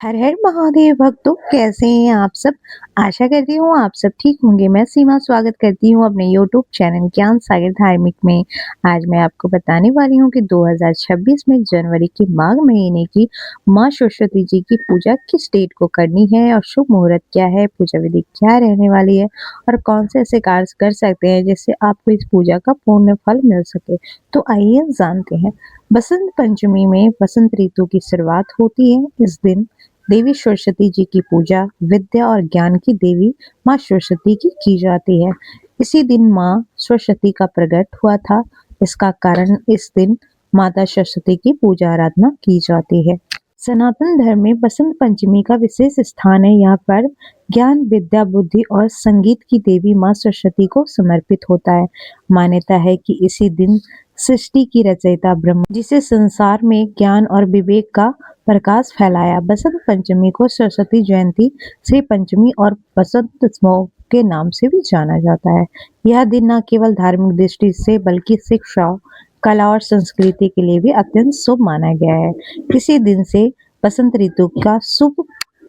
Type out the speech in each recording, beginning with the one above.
हर हर महादेव भक्तों, कैसे हैं आप सब। आशा करती हूँ आप सब ठीक होंगे। मैं सीमा स्वागत करती हूँ अपने यूट्यूब चैनल ज्ञान सागर धार्मिक में। आज मैं आपको बताने वाली हूँ कि 2026 में जनवरी के माघ महीने की माँ सरस्वती जी की पूजा किस डेट को करनी है और शुभ मुहूर्त क्या है, पूजा विधि क्या रहने वाली है और कौन से ऐसे कार्य कर सकते हैं जिससे आपको इस पूजा का पूर्ण फल मिल सके। तो आइए जानते हैं। बसंत पंचमी में बसंत ऋतु की शुरुआत होती है। इस दिन देवी सरस्वती जी की पूजा विद्या और ज्ञान की देवी माँ सरस्वती की जाती है। इसी दिन माँ सरस्वती का प्रकट हुआ था। इसका कारण इस दिन माता सरस्वती की पूजा आराधना की जाती है। सनातन धर्म में बसंत पंचमी का विशेष स्थान है। यहाँ पर ज्ञान, विद्या, बुद्धि और संगीत की देवी माँ सरस्वती को समर्पित होता है। मान्यता है कि इसी दिन सृष्टि की रचयिता ब्रह्मा, जिसे संसार में ज्ञान और विवेक का प्रकाश फैलाया। बसंत पंचमी को सरस्वती जयंती, श्री पंचमी और बसंतोत्सव के नाम से भी जाना जाता है। यह दिन न केवल धार्मिक दृष्टि से बल्कि शिक्षा, कला और संस्कृति के लिए भी अत्यंत शुभ माना गया है। इसी दिन से बसंत ऋतु का शुभ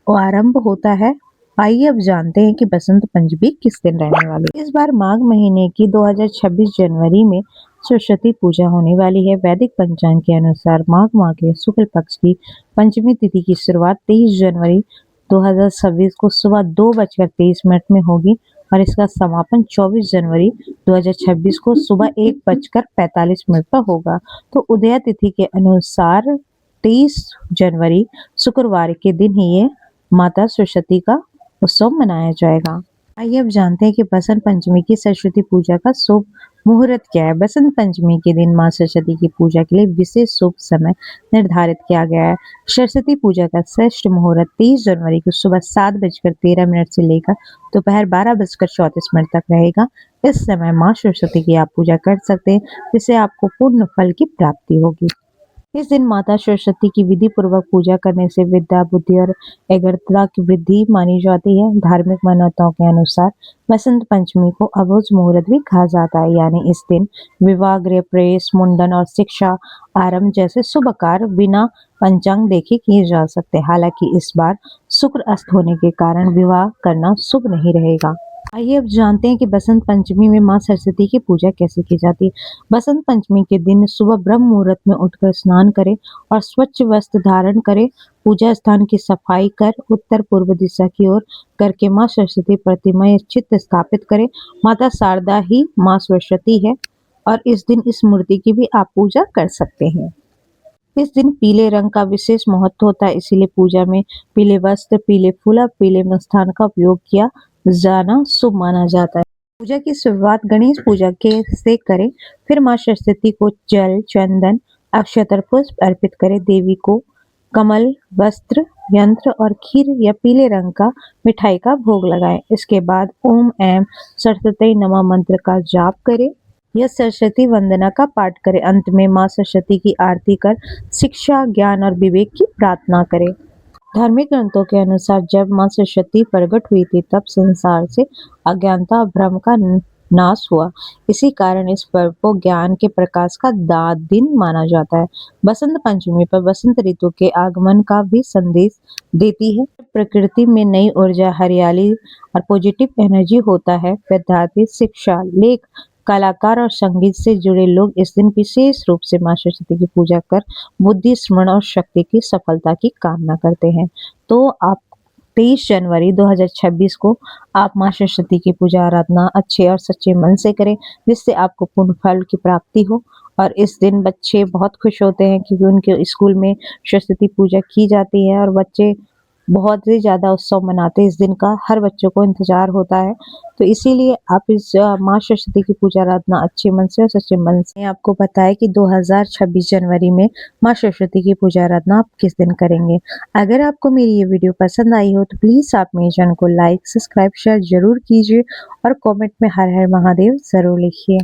आरंभ होता है। आइए अब जानते हैं कि बसंत पंचमी किस दिन रहने वाली है। इस बार माघ महीने की 2026 जनवरी में सरस्वती पूजा होने वाली है। वैदिक पंचांग के अनुसार माघ माह के शुक्ल पक्ष की पंचमी तिथि की शुरुआत 23 जनवरी 2026 को सुबह 2:23 में होगी और इसका समापन 24 जनवरी 2026 को सुबह 1:45 पर होगा। तो उदय तिथि के अनुसार 23 जनवरी शुक्रवार के दिन ही ये माता सरस्वती का उत्सव मनाया जाएगा। आइए अब जानते हैं कि बसंत पंचमी की सरस्वती पूजा का शुभ मुहूर्त क्या है। बसंत पंचमी के दिन मां सरस्वती की पूजा के लिए विशेष शुभ समय निर्धारित किया गया है। सरस्वती पूजा का श्रेष्ठ मुहूर्त 23 जनवरी को सुबह 7:13 से लेकर दोपहर 12:34 तक रहेगा। इस समय मां सरस्वती की आप पूजा कर सकते हैं, जिससे आपको पूर्ण फल की प्राप्ति होगी। इस दिन माता सरस्वती की विधि पूर्वक पूजा करने से विद्या, बुद्धि और एकाग्रता की वृद्धि मानी जाती है। धार्मिक मान्यताओं के अनुसार बसंत पंचमी को अबुझ मुहूर्त भी कहा जाता है, यानी इस दिन विवाह, गृह प्रवेश, मुंडन और शिक्षा आरंभ जैसे शुभ कार्य बिना पंचांग देखे किए जा सकते। हालांकि इस बार शुक्र अस्त होने के कारण विवाह करना शुभ नहीं रहेगा। आइए अब जानते हैं कि बसंत पंचमी में मां सरस्वती की पूजा कैसे की जाती है। बसंत पंचमी के दिन सुबह ब्रह्म मुहूर्त में उठकर स्नान करें और स्वच्छ वस्त्र धारण करें। पूजा स्थान की सफाई कर उत्तर पूर्व दिशा की ओर करके मां सरस्वती प्रतिमा या चित्र स्थापित करें। माता शारदा ही मां सरस्वती है और इस दिन इस मूर्ति की भी आप पूजा कर सकते हैं। इस दिन पीले रंग का विशेष महत्व होता है, इसीलिए पूजा में पीले वस्त्र, पीले फूल और पीले मिष्ठान का उपयोग किया जाना शुभ माना जाता है। पूजा की शुरुआत गणेश पूजा के से करें, फिर मां सरस्वती को जल, चंदन, अक्षत पुष्प अर्पित करें। देवी को कमल, वस्त्र, यंत्र और खीर या पीले रंग का मिठाई का भोग लगाएं। इसके बाद ओम ऐं सरस्वती नमः मंत्र का जाप करें या सरस्वती वंदना का पाठ करें। अंत में मां सरस्वती की आरती कर शिक्षा, ज्ञान और विवेक की प्रार्थना करें। धार्मिक ग्रंथों के अनुसार जब मां सरस्वती प्रकट हुई थी, तब संसार से अज्ञानता और भ्रम का नाश हुआ। इसी कारण इस पर्व को ज्ञान के प्रकाश का दिन माना जाता है। बसंत पंचमी पर बसंत ऋतु के आगमन का भी संदेश देती है। प्रकृति में नई ऊर्जा, हरियाली और पॉजिटिव एनर्जी होता है। विद्यार्थी, शिक्षा, लेख, कलाकार और संगीत से जुड़े लोग इस दिन विशेष रूप से मां सरस्वती की पूजा कर बुद्धि, स्मरण और शक्ति की सफलता की कामना करते हैं। तो आप 23 जनवरी 2026 को आप मां सरस्वती की पूजा आराधना अच्छे और सच्चे मन से करें, जिससे आपको पूर्ण फल की प्राप्ति हो। और इस दिन बच्चे बहुत खुश होते हैं क्योंकि उनके स्कूल में सरस्वती पूजा की जाती है और बच्चे बहुत ही ज़्यादा उत्सव मनाते हैं। इस दिन का हर बच्चों को इंतज़ार होता है। तो इसीलिए आप इस माँ सरस्वती की पूजा आराधना अच्छे मन से और सच्चे मन से। आपको पता है कि 2026 जनवरी में माँ सरस्वती की पूजा आराधना आप किस दिन करेंगे। अगर आपको मेरी ये वीडियो पसंद आई हो तो प्लीज़ आप मेरे चैनल को लाइक, सब्सक्राइब, शेयर ज़रूर कीजिए और कॉमेंट में हर हर महादेव ज़रूर लिखिए।